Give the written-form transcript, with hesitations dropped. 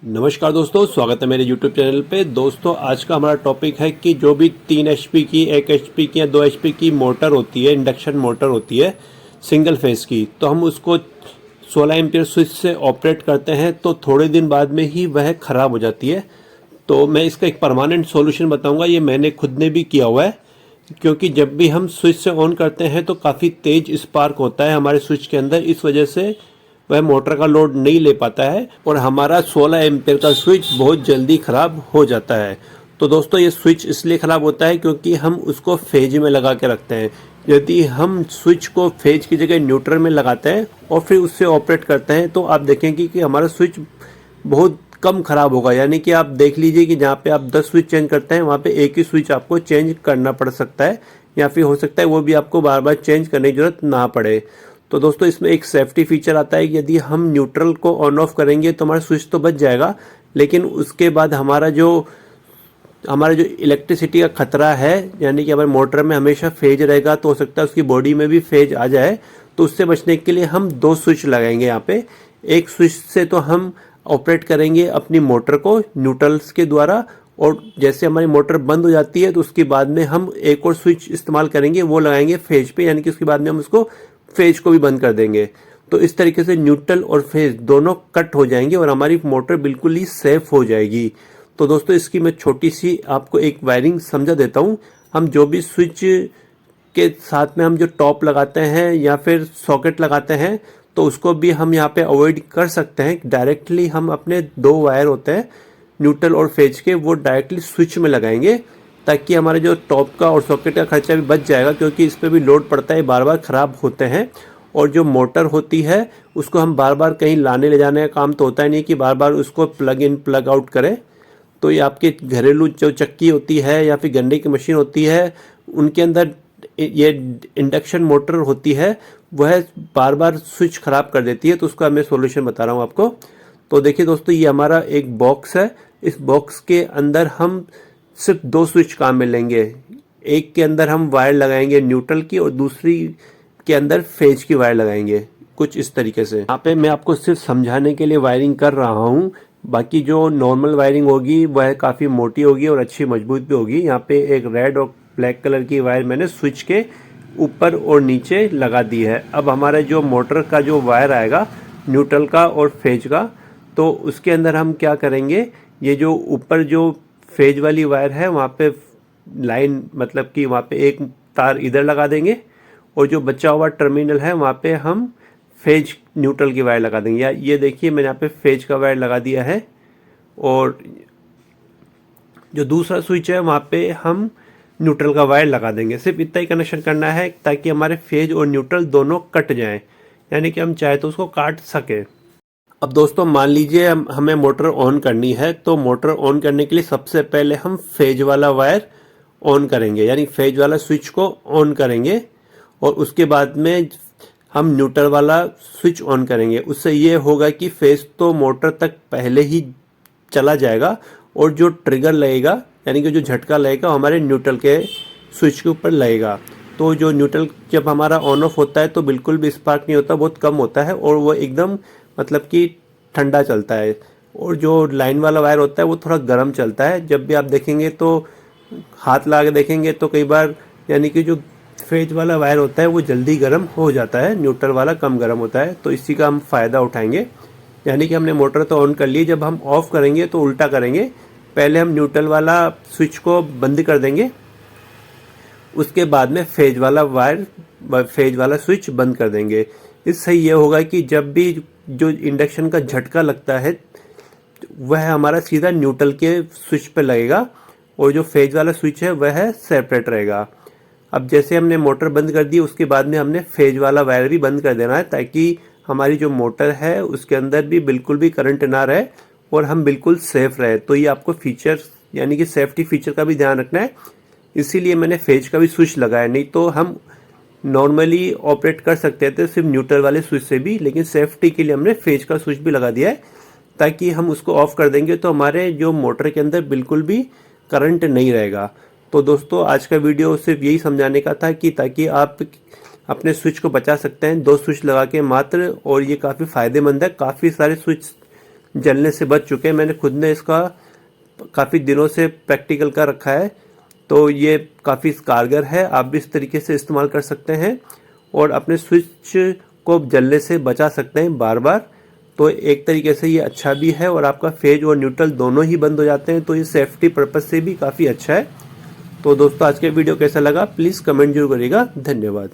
नमस्कार दोस्तों, स्वागत है मेरे YouTube चैनल पे। दोस्तों आज का हमारा टॉपिक है कि जो भी 3 HP की, 1 HP की या 2 HP की मोटर होती है, इंडक्शन मोटर होती है सिंगल फेस की, तो हम उसको 16 एम्पीयर स्विच से ऑपरेट करते हैं तो थोड़े दिन बाद में ही वह ख़राब हो जाती है। तो मैं इसका एक परमानेंट सॉल्यूशन बताऊंगा। ये मैंने खुद ने भी किया हुआ है, क्योंकि जब भी हम स्विच से ऑन करते हैं तो काफ़ी तेज स्पार्क होता है हमारे स्विच के अंदर। इस वजह से वह मोटर का लोड नहीं ले पाता है और हमारा 16 एम्पीयर का स्विच बहुत जल्दी ख़राब हो जाता है। तो दोस्तों ये स्विच इसलिए ख़राब होता है क्योंकि हम उसको फेज में लगा के रखते हैं। यदि हम स्विच को फेज की जगह न्यूट्रल में लगाते हैं और फिर उससे ऑपरेट करते हैं तो आप देखेंगे कि हमारा स्विच बहुत कम ख़राब होगा। यानी कि आप देख लीजिए कि जहाँ पे आप 10 स्विच चेंज करते हैं वहाँ पे एक ही स्विच आपको चेंज करना पड़ सकता है, या फिर हो सकता है वो भी आपको बार बार चेंज करने की ज़रूरत ना पड़े। तो दोस्तों इसमें एक सेफ्टी फीचर आता है कि यदि हम न्यूट्रल को ऑन ऑफ करेंगे तो हमारा स्विच तो बच जाएगा, लेकिन उसके बाद हमारा जो इलेक्ट्रिसिटी का खतरा है, यानी कि हमारे मोटर में हमेशा फेज रहेगा, तो हो सकता है उसकी बॉडी में भी फेज आ जाए। तो उससे बचने के लिए हम 2 स्विच लगाएंगे यहाँ पे। एक स्विच से तो हम ऑपरेट करेंगे अपनी मोटर को न्यूट्रल्स के द्वारा, और जैसे हमारी मोटर बंद हो जाती है तो उसके बाद में हम एक और स्विच इस्तेमाल करेंगे, वो लगाएंगे फेज पे, यानी कि उसके बाद में हम उसको फेज को भी बंद कर देंगे। तो इस तरीके से न्यूट्रल और फेज दोनों कट हो जाएंगे और हमारी मोटर बिल्कुल ही सेफ हो जाएगी। तो दोस्तों इसकी मैं छोटी सी आपको एक वायरिंग समझा देता हूँ। हम जो भी स्विच के साथ में हम जो टॉप लगाते हैं या फिर सॉकेट लगाते हैं, तो उसको भी हम यहाँ पे अवॉइड कर सकते हैं। डायरेक्टली हम अपने 2 वायर होते हैं न्यूट्रल और फेज के, वो डायरेक्टली स्विच में लगाएंगे, ताकि हमारे जो टॉप का और सॉकेट का खर्चा भी बच जाएगा, क्योंकि इस पर भी लोड पड़ता है, बार बार ख़राब होते हैं। और जो मोटर होती है उसको हम बार बार कहीं लाने ले जाने का काम तो होता ही नहीं कि बार बार उसको प्लग इन प्लग आउट करें। तो ये आपके घरेलू जो चक्की होती है या फिर गन्ने की मशीन होती है, उनके अंदर ये इंडक्शन मोटर होती है, वह बार बार स्विच ख़राब कर देती है। तो उसका मैं सॉल्यूशन बता रहा हूँ आपको। तो देखिए दोस्तों, ये हमारा एक बॉक्स है। इस बॉक्स के अंदर हम सिर्फ 2 स्विच काम में लेंगे। एक के अंदर हम वायर लगाएंगे न्यूट्रल की और दूसरी के अंदर फेज की वायर लगाएंगे, कुछ इस तरीके से। यहाँ पे मैं आपको सिर्फ समझाने के लिए वायरिंग कर रहा हूँ, बाकी जो नॉर्मल वायरिंग होगी वह काफ़ी मोटी होगी और अच्छी मजबूत भी होगी। यहाँ पे एक रेड और ब्लैक कलर की वायर मैंने स्विच के ऊपर और नीचे लगा दी है। अब हमारा जो मोटर का जो वायर आएगा न्यूट्रल का और फेज का, तो उसके अंदर हम क्या करेंगे, ये जो ऊपर जो फेज वाली वायर है वहाँ पे लाइन, मतलब कि वहाँ पे एक तार इधर लगा देंगे, और जो बचा हुआ टर्मिनल है वहाँ पे हम फेज न्यूट्रल की वायर लगा देंगे। या ये देखिए मैंने यहाँ पे फेज का वायर लगा दिया है, और जो दूसरा स्विच है वहाँ पे हम न्यूट्रल का वायर लगा देंगे। सिर्फ इतना ही कनेक्शन करना है ताकि हमारे फेज और न्यूट्रल दोनों कट जाएं, यानी कि हम चाहे तो उसको काट सके। अब दोस्तों मान लीजिए हमें मोटर ऑन करनी है, तो मोटर ऑन करने के लिए सबसे पहले हम फेज वाला वायर ऑन करेंगे, यानी फेज वाला स्विच को ऑन करेंगे, और उसके बाद में हम न्यूट्रल वाला स्विच ऑन करेंगे। उससे ये होगा कि फेज तो मोटर तक पहले ही चला जाएगा, और जो ट्रिगर लगेगा, यानी कि जो झटका लगेगा हमारे न्यूट्रल के स्विच के ऊपर लगेगा। तो जो न्यूट्रल जब हमारा ऑन ऑफ होता है तो बिल्कुल भी स्पार्क नहीं होता, बहुत कम होता है, और वो एकदम मतलब कि ठंडा चलता है। और जो लाइन वाला वायर होता है वो थोड़ा गर्म चलता है। जब भी आप देखेंगे तो हाथ लगा के देखेंगे तो कई बार, यानी कि जो फेज वाला वायर होता है वो जल्दी गर्म हो जाता है, न्यूट्रल वाला कम गर्म होता है। तो इसी का हम फ़ायदा उठाएंगे। यानी कि हमने मोटर तो ऑन कर ली, जब हम ऑफ़ करेंगे तो उल्टा करेंगे। पहले हम न्यूट्रल वाला स्विच को बंद कर देंगे, उसके बाद में फेज वाला स्विच बंद कर देंगे। इससे ये होगा कि जब भी जो इंडक्शन का झटका लगता है वह हमारा सीधा न्यूट्रल के स्विच पे लगेगा, और जो फेज वाला स्विच है वह सेपरेट रहेगा। अब जैसे हमने मोटर बंद कर दी, उसके बाद में हमने फेज वाला वायर भी बंद कर देना है, ताकि हमारी जो मोटर है उसके अंदर भी बिल्कुल भी करंट ना रहे और हम बिल्कुल सेफ रहे। तो ये आपको फीचर, यानी कि सेफ्टी फीचर का भी ध्यान रखना है, इसीलिए मैंने फेज का भी स्विच लगाया। नहीं तो हम नॉर्मली ऑपरेट कर सकते थे सिर्फ न्यूट्रल वाले स्विच से भी, लेकिन सेफ्टी के लिए हमने फेज का स्विच भी लगा दिया है, ताकि हम उसको ऑफ कर देंगे तो हमारे जो मोटर के अंदर बिल्कुल भी करंट नहीं रहेगा। तो दोस्तों आज का वीडियो सिर्फ यही समझाने का था कि ताकि आप अपने स्विच को बचा सकते हैं 2 स्विच लगा के मात्र, और ये काफ़ी फ़ायदेमंद है। काफ़ी सारे स्विच जलने से बच चुके हैं। मैंने खुद ने इसका काफ़ी दिनों से प्रैक्टिकल का रखा है, तो ये काफ़ी कारगर है। आप भी इस तरीके से इस्तेमाल कर सकते हैं और अपने स्विच को जलने से बचा सकते हैं बार बार। तो एक तरीके से ये अच्छा भी है और आपका फेज और न्यूट्रल दोनों ही बंद हो जाते हैं, तो ये सेफ्टी पर्पज़ से भी काफ़ी अच्छा है। तो दोस्तों, आज के वीडियो कैसा लगा प्लीज़ कमेंट जरूर करिएगा। धन्यवाद।